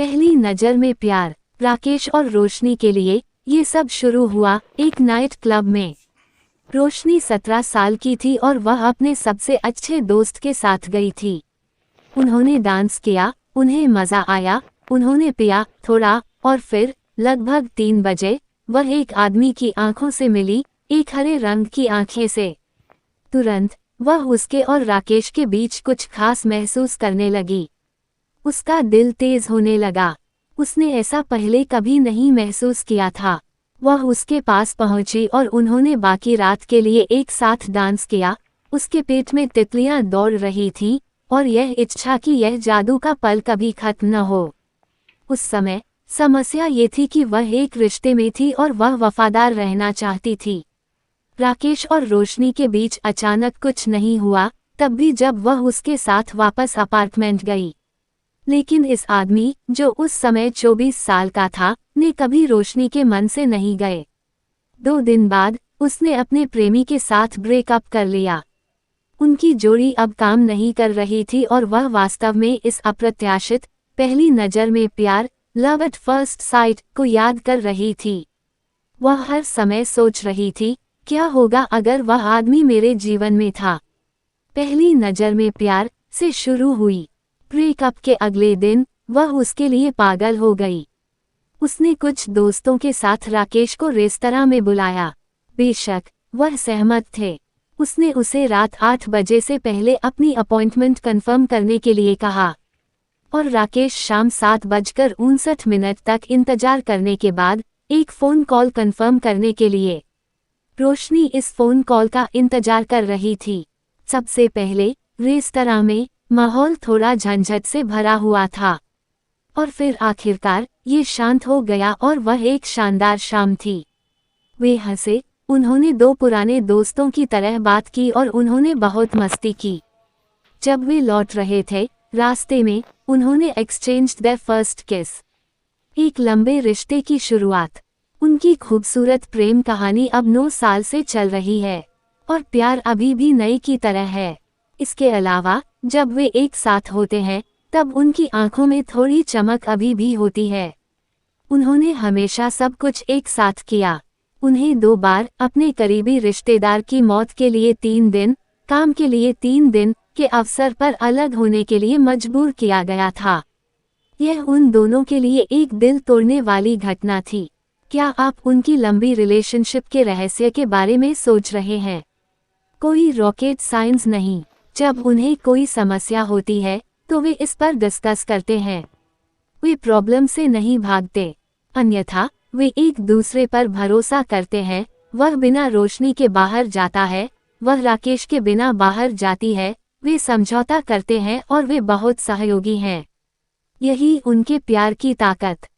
पहली नज़र में प्यार। राकेश और रोशनी के लिए ये सब शुरू हुआ एक नाइट क्लब में। रोशनी 17 साल की थी और वह अपने सबसे अच्छे दोस्त के साथ गई थी। उन्होंने डांस किया, उन्हें मज़ा आया, उन्होंने पिया थोड़ा और फिर लगभग 3 बजे वह एक आदमी की आंखों से मिली, एक हरे रंग की आंखें से। तुरंत वह उसके और राकेश के बीच कुछ खास महसूस करने लगी। उसका दिल तेज होने लगा। उसने ऐसा पहले कभी नहीं महसूस किया था। वह उसके पास पहुंची और उन्होंने बाकी रात के लिए एक साथ डांस किया। उसके पेट में तितलियां दौड़ रही थीं और यह इच्छा कि यह जादू का पल कभी खत्म न हो। उस समय समस्या ये थी कि वह एक रिश्ते में थी और वह वफादार रहना चाहती थी। राकेश और रोशनी के बीच अचानक कुछ नहीं हुआ, तब भी जब वह उसके साथ वापस अपार्टमेंट गई। लेकिन इस आदमी, जो उस समय 24 साल का था, ने कभी रोशनी के मन से नहीं गए। 2 दिन बाद उसने अपने प्रेमी के साथ ब्रेकअप कर लिया। उनकी जोड़ी अब काम नहीं कर रही थी और वह वास्तव में इस अप्रत्याशित पहली नज़र में प्यार, लव एट फर्स्ट साइट को याद कर रही थी। वह हर समय सोच रही थी, क्या होगा अगर वह आदमी मेरे जीवन में था। पहली नज़र में प्यार से शुरू हुई। ब्रेकअप के अगले दिन वह उसके लिए पागल हो गई। उसने कुछ दोस्तों के साथ राकेश को रेस्तरां में बुलाया। बेशक वह सहमत थे। उसने उसे रात 8 बजे से पहले अपनी अपॉइंटमेंट कंफर्म करने के लिए कहा और राकेश शाम 7:59 तक इंतजार करने के बाद एक फ़ोन कॉल कंफर्म करने के लिए। रोशनी इस फ़ोन कॉल का इंतजार कर रही थी। सबसे पहले रेस्तरां में माहौल थोड़ा झंझट से भरा हुआ था और फिर आखिरकार ये शांत हो गया और वह एक शानदार शाम थी। वे हंसे, उन्होंने 2 पुराने दोस्तों की तरह बात की और उन्होंने बहुत मस्ती की। जब वे लौट रहे थे, रास्ते में उन्होंने एक्सचेंज्ड देयर फर्स्ट किस। एक लंबे रिश्ते की शुरुआत। उनकी खूबसूरत प्रेम कहानी अब 9 साल से चल रही है और प्यार अभी भी नई की तरह है। इसके अलावा जब वे एक साथ होते हैं तब उनकी आंखों में थोड़ी चमक अभी भी होती है। उन्होंने हमेशा सब कुछ एक साथ किया। उन्हें 2 बार अपने करीबी रिश्तेदार की मौत के लिए 3 दिन, काम के लिए 3 दिन के अवसर पर अलग होने के लिए मजबूर किया गया था। यह उन दोनों के लिए एक दिल तोड़ने वाली घटना थी। क्या आप उनकी लंबी रिलेशनशिप के रहस्य के बारे में सोच रहे हैं? कोई रॉकेट साइंस नहीं। जब उन्हें कोई समस्या होती है तो वे इस पर डिस्कस करते हैं। वे प्रॉब्लम से नहीं भागते, अन्यथा वे एक दूसरे पर भरोसा करते हैं। वह बिना रोशनी के बाहर जाता है, वह राकेश के बिना बाहर जाती है। वे समझौता करते हैं और वे बहुत सहयोगी हैं। यही उनके प्यार की ताकत।